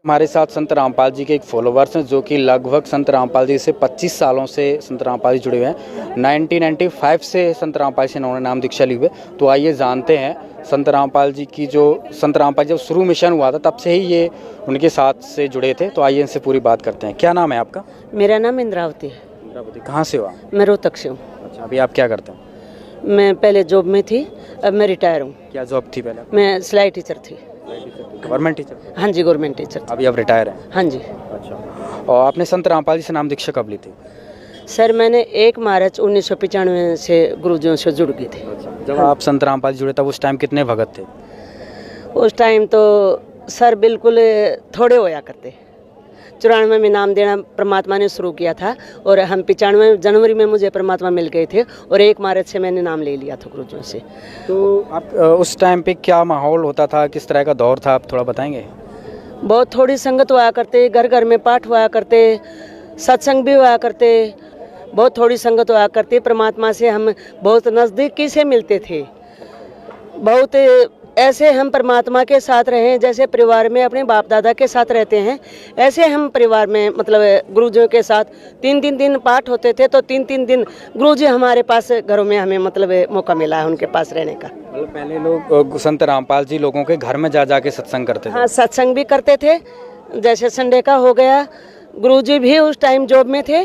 हमारे साथ संत रामपाल जी के एक फॉलोवर्स हैं जो कि लगभग संत रामपाल जी से 25 सालों से संत रामपाल जी जुड़े हुए हैं। 1995 से संत रामपाल से इन्होंने नाम दीक्षा ली हुई है। तो आइए जानते हैं संत रामपाल जी की जो संत रामपाल जब शुरू मिशन हुआ था तब से ही ये उनके साथ से जुड़े थे। तो आइए इनसे पूरी बात करते हैं। क्या नाम है आपका? मेरा नाम इंद्रावती है। इंद्रावती, कहाँ से हो आप? मैं रोहतक से हूँ। अच्छा, अभी आप क्या करते हैं? मैं पहले जॉब में थी, अब मैं रिटायर हूँ। क्या जॉब थी पहले? मैं सिलाई टीचर थी। Government teacher? हाँ जी, गवर्नमेंट टीचर थी। अभी आप रिटायर हैं? हाँ जी। अच्छा, और आपने संत रामपाल जी से नाम दीक्षा कब ली थी? सर मैंने 1 मार्च 1995 से गुरुजियों से जुड़ गई थी। जब आप संत रामपाल जी जुड़े तब उस टाइम कितने भगत थे? उस टाइम तो सर बिल्कुल थोड़े होया करते। 94 में नाम देना परमात्मा ने शुरू किया था और हम 95 जनवरी में मुझे परमात्मा मिल गए थे और 1 मार्च से मैंने नाम ले लिया था गुरुजियों से। तो आप उस टाइम पे क्या माहौल होता था, किस तरह का दौर था, आप थोड़ा बताएंगे? बहुत थोड़ी संगत हुआ करते, घर घर में पाठ हुआ करते, सत्संग भी हुआ करते, बहुत थोड़ी संगत हुआ करती। परमात्मा से हम बहुत नज़दीकी से मिलते थे। बहुत ऐसे हम परमात्मा के साथ रहे जैसे परिवार में अपने बाप दादा के साथ रहते हैं, ऐसे हम परिवार में मतलब गुरुजियों के साथ 3-3 दिन पाठ होते थे। तो 3-3 दिन गुरुजी हमारे पास घरों में हमें मतलब मौका मिला है उनके पास रहने का। मतलब पहले लोग संत रामपाल जी लोगों के घर में जा के सत्संग करते थे? हाँ, सत्संग भी करते थे। जैसे संडे का हो गया, गुरुजी भी उस टाइम जॉब में थे।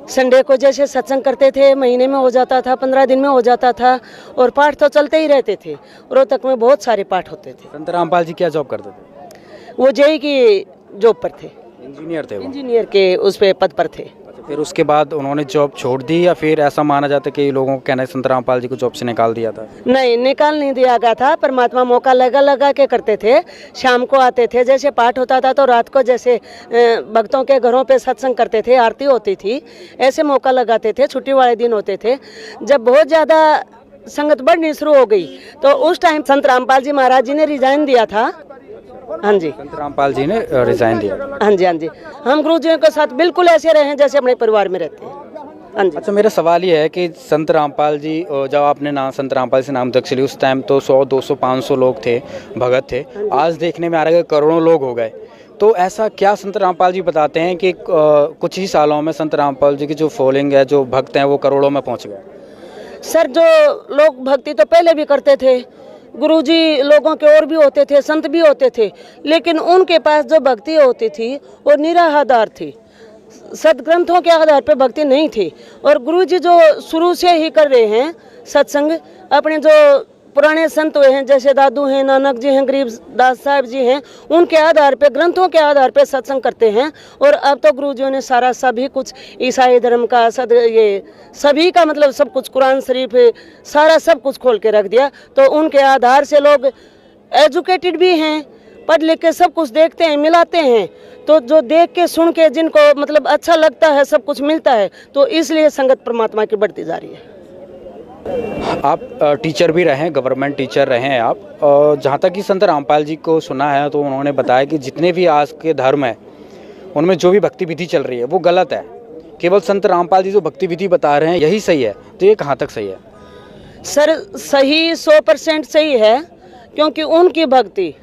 संडे को जैसे सत्संग करते थे, महीने में हो जाता था, 15 दिन में हो जाता था और पाठ तो चलते ही रहते थे। रोहतक में बहुत सारे पाठ होते थे। संत रामपाल जी क्या जॉब करते थे? वो जेई की जॉब पर थे। इंजीनियर थे वो? इंजीनियर के उस पे पद पर थे। अच्छा, फिर उसके बाद उन्होंने जॉब छोड़ दी या फिर ऐसा माना जाता है कि लोगों को कहना है संत रामपाल जी को जॉब से निकाल दिया था? नहीं, निकाल नहीं दिया गया था। परमात्मा मौका लगा के करते थे। शाम को आते थे, जैसे पाठ होता था तो रात को जैसे भक्तों के घरों पे सत्संग करते थे, आरती होती थी, ऐसे मौका लगाते थे। छुट्टी वाले दिन होते थे। जब बहुत ज़्यादा संगत बढ़नी शुरू हो गई तो उस टाइम संत रामपाल जी महाराज जी ने रिजाइन दिया था। हाँ जी, संत रामपाल जी ने रिजाइन दिया? हाँ जी, हाँ जी। हम गुरुजियों के साथ बिल्कुल ऐसे रहे जैसे अपने परिवार में रहते हैं। हाँ जी। अच्छा, मेरा सवाल ये है कि संत रामपाल जी जब आपने नाम संत रामपाल से नाम दीक्षा ली उस टाइम तो 100, 200, 500 लोग थे, भगत थे। आज देखने में आ रहा है कि करोड़ों लोग हो गए। तो ऐसा क्या संत रामपाल जी बताते हैं कि कुछ ही सालों में संत रामपाल जी की जो फॉलोइंग है, जो भक्त हैं, वो करोड़ों में पहुँच गए? सर जो लोग भक्ति तो पहले भी करते थे, गुरुजी लोगों के और भी होते थे, संत भी होते थे, लेकिन उनके पास जो भक्ति होती थी वो निराधार थी। सदग्रंथों के आधार पर भक्ति नहीं थी। और गुरुजी जो शुरू से ही कर रहे हैं सत्संग, अपने जो पुराने संत हुए हैं जैसे दादू हैं, नानक जी हैं, गरीब दास साहब जी हैं, उनके आधार पे, ग्रंथों के आधार पे सत्संग करते हैं। और अब तो गुरुजियों ने सारा सभी कुछ ईसाई धर्म का ये सभी का मतलब सब कुछ, कुरान शरीफ सारा सब कुछ खोल के रख दिया। तो उनके आधार से लोग एजुकेटेड भी हैं, पढ़ लिख के सब कुछ देखते हैं, मिलाते हैं। तो जो देख के सुन के जिनको मतलब अच्छा लगता है, सब कुछ मिलता है, तो इसलिए संगत परमात्मा की बढ़ती जा रही है। आप टीचर भी रहे हैं, गवर्नमेंट टीचर रहे हैं आप। जहाँ तक कि संत रामपाल जी को सुना है तो उन्होंने बताया कि जितने भी आज के धर्म है उनमें जो भी भक्ति विधि चल रही है वो गलत है। केवल संत रामपाल जी जो भक्ति विधि बता रहे हैं यही सही है। तो ये कहाँ तक सही है? सर सही 100% सही है, क्योंकि उनकी भक्ति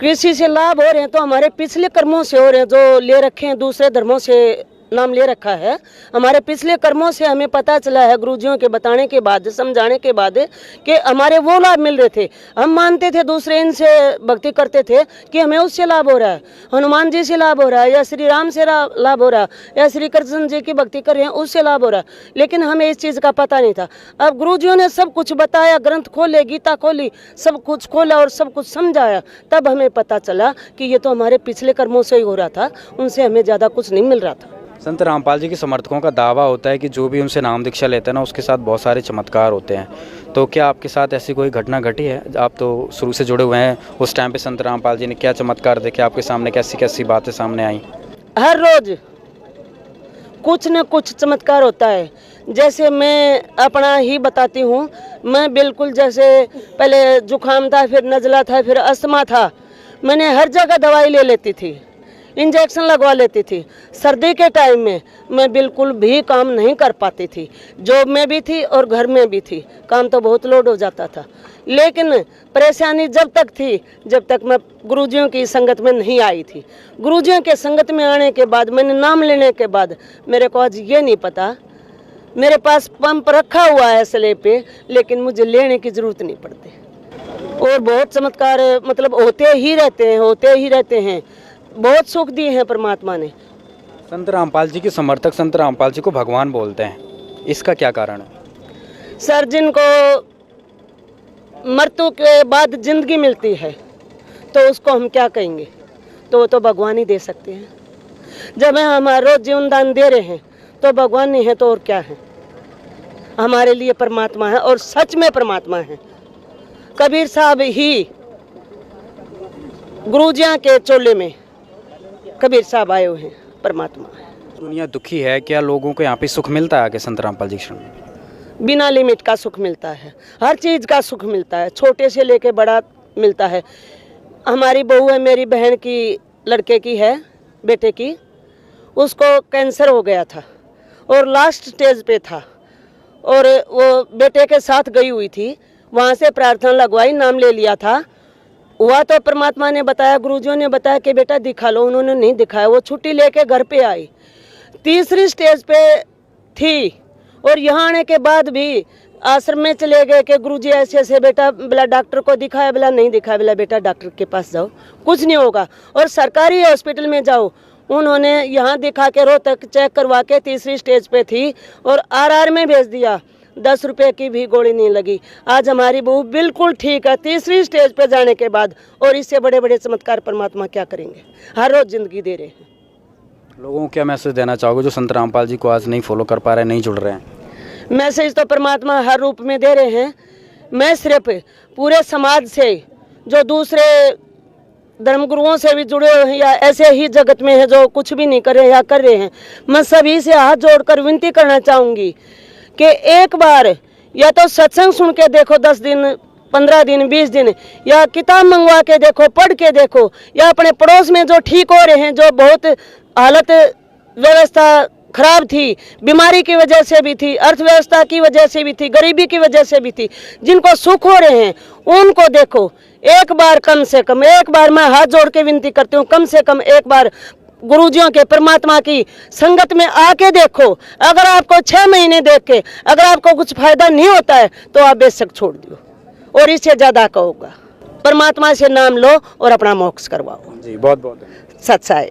कृषि से लाभ हो रहे हैं तो हमारे पिछले कर्मों से हो रहे हैं, जो ले रखे हैं दूसरे धर्मों से नाम ले रखा है। हमारे पिछले कर्मों से हमें पता चला है, गुरुजियों के बताने के बाद, समझाने के बाद, कि हमारे वो लाभ मिल रहे थे। हम मानते थे दूसरे इनसे भक्ति करते थे कि हमें उससे लाभ हो रहा है, हनुमान जी से लाभ हो रहा है, या श्री राम से लाभ हो रहा है, या श्री कृष्ण जी की भक्ति कर रहे हैं उससे लाभ हो रहा है। लेकिन हमें इस चीज़ का पता नहीं था। अब गुरुजियों ने सब कुछ बताया, ग्रंथ खोले, गीता खोली, सब कुछ खोला और सब कुछ समझाया, तब हमें पता चला कि ये तो हमारे पिछले कर्मों से ही हो रहा था, उनसे हमें ज़्यादा कुछ नहीं मिल रहा था। संत रामपाल जी के समर्थकों का दावा होता है कि जो भी उनसे नाम दीक्षा लेते हैं ना उसके साथ बहुत सारे चमत्कार होते हैं। तो क्या आपके साथ ऐसी कोई घटना घटी है? आप तो शुरू से जुड़े हुए हैं, उस टाइम पे संत रामपाल जी ने क्या चमत्कार देखे आपके सामने, कैसी कैसी बातें सामने आई? हर रोज कुछ न कुछ चमत्कार होता है। जैसे मैं अपना ही बताती हूँ, मैं बिल्कुल जैसे पहले जुकाम था, फिर नज़ला था, फिर अस्थमा था, मैंने हर जगह दवाई ले लेती थी, इंजेक्शन लगवा लेती थी। सर्दी के टाइम में मैं बिल्कुल भी काम नहीं कर पाती थी, जॉब में भी थी और घर में भी थी, काम तो बहुत लोड हो जाता था। लेकिन परेशानी जब तक थी जब तक मैं गुरुजियों की संगत में नहीं आई थी। गुरुजियों के संगत में आने के बाद, मैंने नाम लेने के बाद मेरे को आज ये नहीं पता, मेरे पास पंप रखा हुआ है सले पे, लेकिन मुझे लेने की ज़रूरत नहीं पड़ती। और बहुत चमत्कार मतलब होते ही रहते हैं। बहुत सुख दिए हैं परमात्मा ने। संत रामपाल जी के समर्थक संत रामपाल जी को भगवान बोलते हैं, इसका क्या कारण है? सर, जिनको मृत्यु के बाद जिंदगी मिलती है तो उसको हम क्या कहेंगे, तो वो तो भगवान ही दे सकते हैं। जब हम रोज जीवन दान दे रहे हैं तो भगवान नहीं है तो और क्या है, हमारे लिए परमात्मा है और सच में परमात्मा है। कबीर साहब ही गुरुजियाँ के चोले में कबीर साहब आए हुए हैं, परमात्मा है। दुनिया दुखी है, क्या लोगों को यहाँ पे सुख मिलता है आके संत रामपाल जी के शरण में? बिना लिमिट का सुख मिलता है, हर चीज़ का सुख मिलता है, छोटे से लेके बड़ा मिलता है। हमारी बहू है, मेरी बहन की लड़के की है, बेटे की, उसको कैंसर हो गया था और लास्ट स्टेज पे था और वो बेटे के साथ गई हुई थी, वहाँ से प्रार्थना लगवाई, नाम ले लिया था। हुआ तो परमात्मा ने बताया, गुरुजियों ने बताया कि बेटा दिखा लो, उन्होंने नहीं दिखाया। वो छुट्टी लेके घर पे आई, तीसरी स्टेज पे थी और यहाँ आने के बाद भी आश्रम में चले गए कि गुरुजी ऐसे ऐसे, बेटा बोला डॉक्टर को दिखाया, बोला नहीं दिखाया, बोला बेटा डॉक्टर के पास जाओ, कुछ नहीं होगा और सरकारी हॉस्पिटल में जाओ। उन्होंने यहाँ दिखा के रोहतक चेक करवा के तीसरी स्टेज पे थी और आरआर में भेज दिया, 10 रुपये की भी गोली नहीं लगी। आज हमारी बहू बिल्कुल ठीक है तीसरी स्टेज पे जाने के बाद, और इससे बड़े बड़े चमत्कार परमात्मा क्या करेंगे, हर रोज जिंदगी दे रहे हैं। लोगों को क्या मैसेज देना चाहोगे जो संत रामपाल जी को आज नहीं फॉलो कर पा रहे हैं, नहीं जुड़ रहे हैं? मैसेज तो परमात्मा हर रूप में दे रहे हैं। मैं सिर्फ पूरे समाज से, जो दूसरे धर्मगुरुओं से भी जुड़े हुए हैं या ऐसे ही जगत में है जो कुछ भी नहीं कर रहे या कर रहे हैं, मैं सभी से हाथ जोड़कर विनती करना चाहूँगी कि एक बार या तो सत्संग सुन के देखो 10 दिन 15 दिन 20 दिन, या किताब मंगवा के देखो, पढ़ के देखो, या अपने पड़ोस में जो ठीक हो रहे हैं, जो बहुत हालत व्यवस्था खराब थी, बीमारी की वजह से भी थी, अर्थव्यवस्था की वजह से भी थी, गरीबी की वजह से भी थी, जिनको सुख हो रहे हैं उनको देखो। एक बार, कम से कम एक बार मैं हाथ जोड़ के विनती करती हूँ, कम से कम एक बार गुरुजियों के परमात्मा की संगत में आके देखो। अगर आपको 6 महीने देख के अगर आपको कुछ फायदा नहीं होता है तो आप बेशक छोड़ दो, और इससे ज़्यादा का होगा। परमात्मा से नाम लो और अपना मोक्ष करवाओ। जी बहुत बहुत सच्चाई।